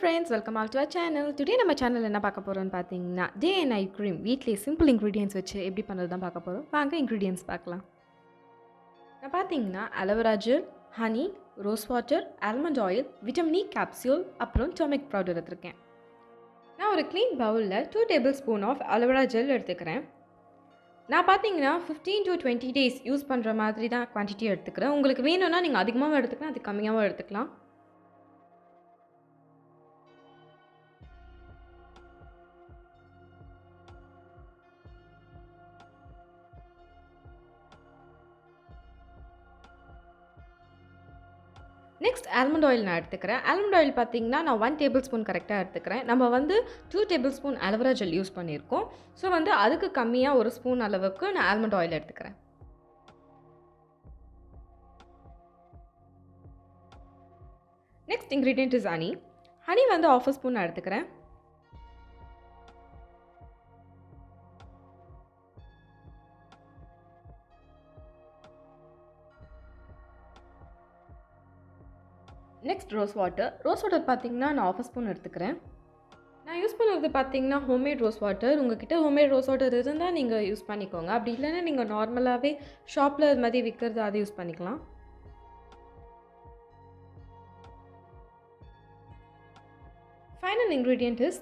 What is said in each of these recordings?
friends, welcome back to our channel. Today நம்ம சேனல்ல என்ன பார்க்க போறோம்னு பார்த்தீங்கன்னா டே அண்ட் நைட் க்ரீம் வீட்லயே சிம்பிள் இன்க்ரீடியன்ஸ் வச்சு எப்படி பண்ணுறது தான் பார்க்க போகிறோம். வாங்க இன்க்ரீடியன்ஸ் பார்க்கலாம். நான் பார்த்தீங்கன்னா aloe vera gel, honey, rose water, almond oil, vitamin E capsule, அப்புறம் டர்மரிக் பவுடர் எடுத்திருக்கேன். நான் ஒரு க்ளீன் பவுலில் 2 table spoon of aloe vera gel எடுத்துக்கிறேன். நான் பார்த்தீங்கன்னா 15 to 20 டேஸ் யூஸ் பண்ணுற மாதிரி தான் குவான்டிட்டி எடுத்துக்கிறேன். உங்களுக்கு வேணும்னா நீங்கள் அதிகமாகவும் எடுத்துக்கலாம், அது கம்மியாகவும் எடுத்துக்கலாம். நெக்ஸ்ட் ஆல்மண்ட் ஆயில் நான் எடுத்துக்கிறேன். ஆல்மண்ட் ஆயில் பார்த்தீங்கன்னா நான் 1 டேபிள் ஸ்பூன் கரெக்டாக எடுத்துக்கிறேன். நம்ம 2 table spoon aloe vera gel use பண்ணியிருக்கோம். ஸோ அதுக்கு கம்மியாக 1 ஸ்பூன் அளவுக்கு நான் ஆல்மண்ட் ஆயில் எடுத்துக்கிறேன். Next ingredient is honey. Honey 1/2 spoon நான் எடுத்துக்கிறேன். நெக்ஸ்ட் ரோஸ் வாட்டர் பார்த்தீங்கன்னா நான் 1/2 ஸ்பூன் எடுத்துக்கிறேன். நான் யூஸ் பண்ணுறது பார்த்தீங்கன்னா ஹோம்மேட் ரோஸ் வாட்டர். உங்கள்கிட்ட ஹோம்மேட் ரோஸ் வாட்டர் இருந்தால் நீங்கள் யூஸ் பண்ணிக்கோங்க. அப்படி இல்லைன்னா நீங்கள் நார்மலாகவே ஷாப்பில் இது மாதிரி விற்கிறது அதை யூஸ் பண்ணிக்கலாம். Final ingredient is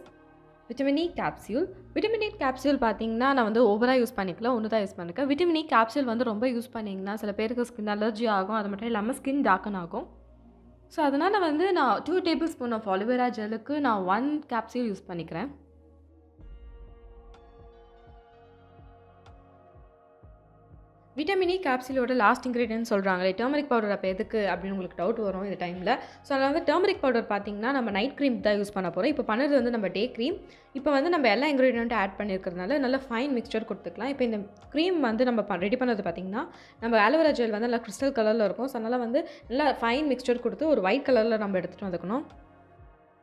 vitamin E capsule. Vitamin E capsule பார்த்தீங்கன்னா நான் ஓவராக யூஸ் பண்ணிக்கல, ஒன்று தான் யூஸ் பண்ணிக்கேன். விட்டமின் இ கேப்சியூல் ரொம்ப யூஸ் பண்ணிங்கன்னா சில பேருக்கு ஸ்கின் அலர்ஜி ஆகும். அது மட்டும் இல்லாமல் ஸ்கின் டார்க்கன் ஆகும். ஸோ அதனால் நான் 2 டேபிள் ஸ்பூன் ஆஃப் அலோவேரா ஜெல்லுக்கு நான் 1 கேப்சியூல் யூஸ் பண்ணிக்கிறேன். விட்டமின் இ கேப்சியூலோட லாஸ்ட் இன்க்ரீடியன்ட் சொல்கிறாங்களே டர்மரிக் பவுடர் அப்போ எதுக்கு அப்படின்னு உங்களுக்கு டவுட் வரும் இந்த டைமில். ஸோ அதில் டர்மரிக் பவுடர் பார்த்தீங்கன்னா நம்ம நைட் க்ரீம் தான் யூஸ் பண்ண போகிறோம். இப்போ பண்ணுறது நம்ம டே க்ரீம். இப்போ நம்ம எல்லா இன்க்ரீடியண்ட்டும் ஆட் பண்ணியிருக்கிறதுனால நல்ல ஃபைன் மிக்சர் கொடுத்துக்கலாம். இப்போ இந்த க்ரீம் நம்ம ரெடி பண்ணது பார்த்தீங்கன்னா நம்ம அலோவேரா ஜெல் நல்லா கிறிஸ்டல் கலரில் இருக்கும். ஸோ அதனால் நல்லா ஃபைன் மிக்சர் கொடுத்து ஒரு ஒயிட் கலரில் நம்ம எடுத்துகிட்டு வந்துக்கணும்.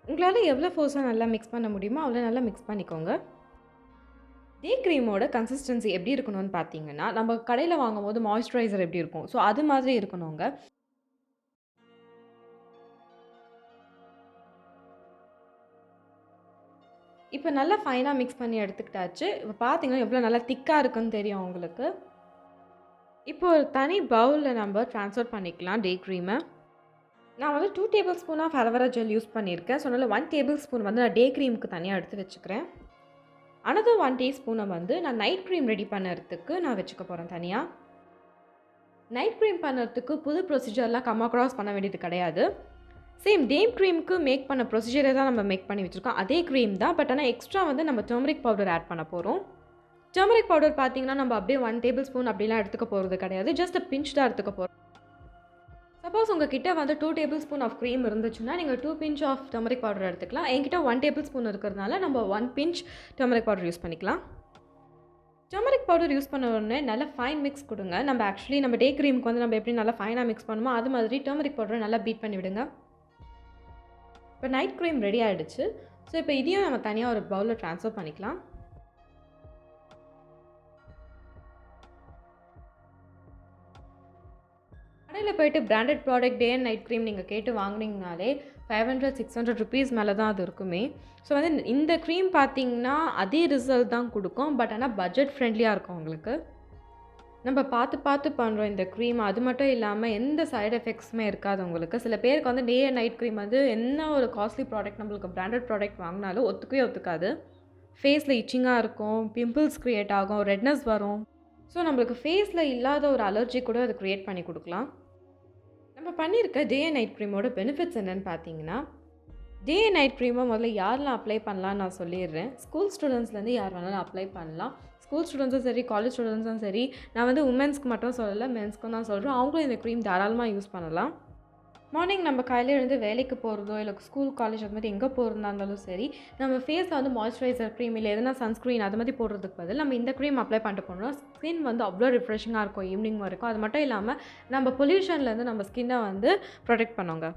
உங்களால் எவ்வளோ ஃபோர்ஸாக நல்லா மிக்ஸ் பண்ண முடியுமோ அவ்வளோ நல்லா மிக்ஸ் பண்ணிக்கோங்க. டே க்ரீமோட கன்சிஸ்டன்சி எப்படி இருக்கணும்னு பார்த்தீங்கன்னா நம்ம கடையில் வாங்கும்போது மாய்ஸ்சரைசர் எப்படி இருக்கும், ஸோ அது மாதிரி இருக்கணுங்க. இப்போ நல்லா ஃபைனாக மிக்ஸ் பண்ணி எடுத்துக்கிட்டாச்சு. இப்போ பார்த்தீங்கன்னா எவ்வளோ நல்லா திக்காக இருக்குன்னு தெரியும் உங்களுக்கு. இப்போ ஒரு தனி பவுலில் நம்ம ட்ரான்ஸ்ஃபர் பண்ணிக்கலாம் டே க்ரீமை. நான் 2 table spoon of aloe vera gel use பண்ணியிருக்கேன். ஸோ அதனால் 1 டேபிள் ஸ்பூன் நான் டே க்ரீமுக்கு தனியாக எடுத்து வச்சுக்கிறேன். another 1 டீஸ்பூனை நான் நைட் க்ரீம் ரெடி பண்ணுறதுக்கு நான் வச்சுக்க போகிறேன் தனியாக. நைட் க்ரீம் பண்ணுறதுக்கு புது ப்ரொசீஜர்லாம் கம் அக்ராஸ் பண்ண வேண்டியது கிடையாது. சேம் டே க்ரீமுக்கு மேக் பண்ண ப்ரொசீஜரை தான் நம்ம மேக் பண்ணி வச்சுருக்கோம். அதே க்ரீம் தான், பட் ஆனால் எக்ஸ்ட்ரா நம்ம டர்மரிக் பவுடர் ஆட் பண்ண போகிறோம். டர்மரிக் பவுடர் பார்த்தீங்கன்னா நம்ம அப்படியே 1 டேபிள் ஸ்பூன் அப்படிலாம் எடுத்துக்க போகிறது கிடையாது. ஜஸ்ட் பிஞ்ச் தான் எடுத்துக்க போகிறோம். சப்போஸ் உங்கள் கிட்டே 2 டேபிள் ஸ்பூன் ஆஃப் க்ரீம் இருந்துச்சுன்னா நீங்கள் 2 பிஞ்ச் ஆஃப் டர்மரிக் பவுடர் எடுத்துக்கலாம். என்கிட்ட 1 டேபிள் ஸ்பூன் இருக்கிறதுனால நம்ம 1 பிஞ்ச் டர்மரிக் பவுடர் யூஸ் பண்ணிக்கலாம். டர்மரிக் பவுடர் யூஸ் பண்ண உடனே நல்லா ஃபைன் மிக்ஸ் கொடுங்க. நம்ம டே க்ரீமுக்கு நம்ம எப்படி நல்லா ஃபைனாக மிக்ஸ் பண்ணுமோ அது மாதிரி டர்மரிக் பவுடரை நல்லா பீட் பண்ணி விடுங்க. இப்போ நைட் க்ரீம் ரெடி ஆகிடுச்சு. ஸோ இப்போ இதையும் நம்ம தனியாக ஒரு பவுலில் ட்ரான்ஸ்ஃபர் பண்ணிக்கலாம். கடையில் போய்ட்டு branded product day and night cream நீங்கள் கேட்டு வாங்கினீங்கனாலே 500-600 ருபீஸ் மேலே தான் அது இருக்குமே. ஸோ இந்த க்ரீம் பார்த்தீங்கன்னா அதே ரிசல்ட் தான் கொடுக்கும், பட் ஆனால் பட்ஜெட் ஃப்ரெண்ட்லியாக இருக்கும் உங்களுக்கு. நம்ம பார்த்து பண்ணுறோம் இந்த க்ரீம். அது மட்டும் இல்லாமல் எந்த சைடு எஃபெக்ட்ஸுமே இருக்காது உங்களுக்கு. சில பேருக்கு டே அண்ட் நைட் க்ரீம் என்ன ஒரு காஸ்ட்லி ப்ராடக்ட் நம்மளுக்கு பிராண்டட் ப்ராடக்ட் வாங்கினாலும் ஒத்துக்காது. ஃபேஸில் இச்சிங்காக இருக்கும், பிம்பிள்ஸ் க்ரியேட் ஆகும், ரெட்னஸ் வரும். ஸோ நம்மளுக்கு ஃபேஸில் இல்லாத ஒரு அலர்ஜி கூட அது க்ரியேட் பண்ணி கொடுக்கலாம். நம்ம பண்ணியிருக்க டே அண்ட் நைட் க்ரீமோட பெனிஃபிட்ஸ் என்னென்னு பார்த்தீங்கன்னா, டே அண்ட் நைட் க்ரீமை முதல்ல யாரெல்லாம் அப்ளை பண்ணலான்னு நான் சொல்லிடுறேன். ஸ்கூல் ஸ்டூடெண்ட்ஸ்லேருந்து யார் வேணாலும் அப்ளை பண்ணலாம். ஸ்கூல் ஸ்டூடெண்ட்ஸும் சரி, காலேஜ் ஸ்டூடெண்ட்ஸும் சரி. நான் உமன்ஸ்க்கு மட்டும் சொல்லலை, மென்ஸ்க்கும் தான் சொல்கிறேன். அவங்களும் இந்த க்ரீம் தாராளமாக யூஸ் பண்ணலாம். மார்னிங் நம்ம காலையில் எழுந்து வேலைக்கு போகிறதோ இல்லை ஸ்கூல் காலேஜ் அது மாதிரி எங்கே போகிறதா இருந்தாலும் சரி, நம்ம ஃபேஸில் மாய்ஸ்சரைசர் க்ரீம் இல்லை எதனா சன்ஸ்க்ரீன் அது மாதிரி போடுறதுக்கு பதில் நம்ம இந்த க்ரீம் அப்ளை பண்ணிட்டு போனோம்னா ஸ்கின் அவ்வளோ ரிஃப்ரெஷிங்காக இருக்கும் ஈவினிங் வரைக்கும். அது மட்டும் இல்லாமல் நம்ம பொல்யூஷன்லேருந்து நம்ம ஸ்கின்னை ப்ரொடெக்ட் பண்ணுங்க.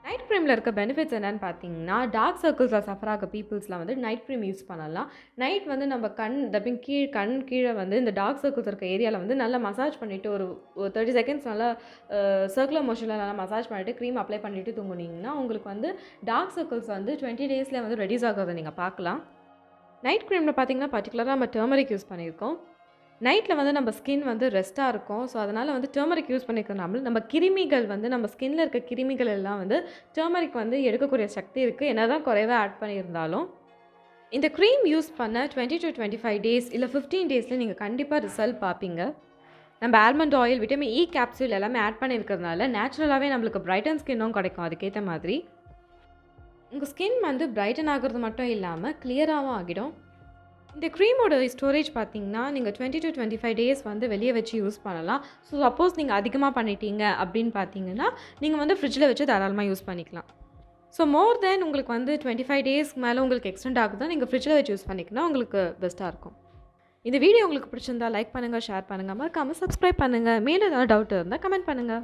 நைட் க்ரீமில் இருக்க பெனிஃபிட்ஸ் என்னன்னு பார்த்தீங்கன்னா, டார்க் சர்க்கிள்ஸில் சஃபர் ஆக பீப்புள்ஸ்லாம் வந்து நைட் க்ரீம் யூஸ் பண்ணலாம். நைட் வந்து நம்ம கண் கீழே வந்து இந்த டார்க் சர்க்கிள்ஸ் இருக்க ஏரியாவில் வந்து நல்லா மசாஜ் பண்ணிவிட்டு ஒரு ஒரு 30 செகண்ட்ஸ் நல்லா சர்க்குலர் மோஷனில் நல்லா மசாஜ் பண்ணிவிட்டு க்ரீம் அப்ளை பண்ணிவிட்டு தூங்குனீங்கன்னா, உங்களுக்கு வந்து டார்க் சர்க்கிள்ஸ் வந்து 20 டேஸில் வந்து ரெடியூஸ் ஆகிறத நீங்கள் பார்க்கலாம். நைட் க்ரீமில் பார்த்தீங்கன்னா, பர்ட்டிகுலராக நம்ம டர்மரிக் யூஸ் பண்ணியிருக்கோம். நைட்டில் வந்து நம்ம ஸ்கின் வந்து ரெஸ்ட்டாக இருக்கும். ஸோ, அதனால் வந்து டர்மரிக் யூஸ் பண்ணிக்கிறனால நம்ம கிருமிகள் வந்து நம்ம ஸ்கின்ல இருக்க கிருமிகள் எல்லாம் வந்து டர்மரிக் வந்து எடுக்கக்கூடிய சக்தி இருக்குது. என்னதான் குறைவா ஆட் பண்ணியிருந்தாலும். இந்த க்ரீம் யூஸ் பண்ண 20 to 25 டேஸ் இல்ல 15 டேஸில் நீங்கள் கண்டிப்பாக ரிசல்ட் பார்ப்பீங்க. நம்ம ஆல்மண்ட் ஆயில், விட்டமின் இ கேப்சூல் எல்லாமே ஆட் பண்ணியிருக்கிறதுனால நேச்சுரலாகவே நம்மளுக்கு பிரைட்டன் ஸ்கின்னும் கிடைக்கும் அதுக்கேற்ற மாதிரி. உங்கள் ஸ்கின் வந்து பிரைட்டன் ஆகிறது மட்டும் இல்லாமல் கிளியராகவும் ஆகிடும். இந்த க்ரீமோட ஸ்டோரேஜ் பார்த்தீங்கன்னா, நீங்கள் 20 to 25 டேஸ் வந்து வெளியே வச்சு யூஸ் பண்ணலாம். ஸோ, சப்போஸ் நீங்கள் அதிகமாக பண்ணிட்டீங்க அப்படின்னு பார்த்தீங்கன்னா, நீங்கள் வந்து ஃப்ரிட்ஜில் வச்சு தாராளமாக யூஸ் பண்ணிக்கலாம். ஸோ, மோர் தென் உங்களுக்கு வந்து 25 டேஸ்க்கு மேலே உங்களுக்கு எக்ஸ்டெண்ட் ஆகுதுன்னா, நீங்கள் ஃப்ரிட்ஜில் வச்சு யூஸ் பண்ணிங்கன்னா உங்களுக்கு பெஸ்ட்டாக இருக்கும். இந்த வீடியோ உங்களுக்கு பிடிச்சிருந்தா லைக் பண்ணுங்கள், ஷேர் பண்ணுங்கள், மறக்காமல் சப்ஸ்கிரைப் பண்ணுங்கள். மேலும் ஏதாவது டவுட் இருந்தால் கமெண்ட் பண்ணுங்கள்.